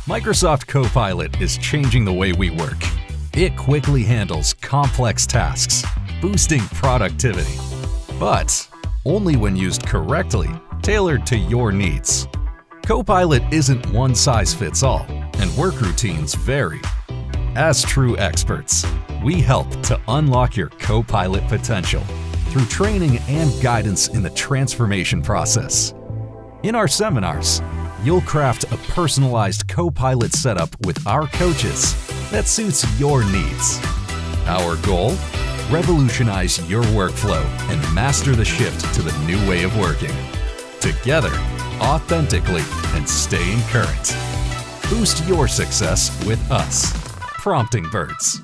Microsoft Copilot is changing the way we work. It quickly handles complex tasks, boosting productivity. But only when used correctly, tailored to your needs. Copilot isn't one size fits all, and work routines vary. As true experts, we help to unlock your Copilot potential through training and guidance in the transformation process. In our seminars, you'll craft a personalized Copilot setup with our coaches that suits your needs. Our goal? Revolutionize your workflow and master the shift to the new way of working. Together, authentically, and staying current. Boost your success with us, Prompting Birds.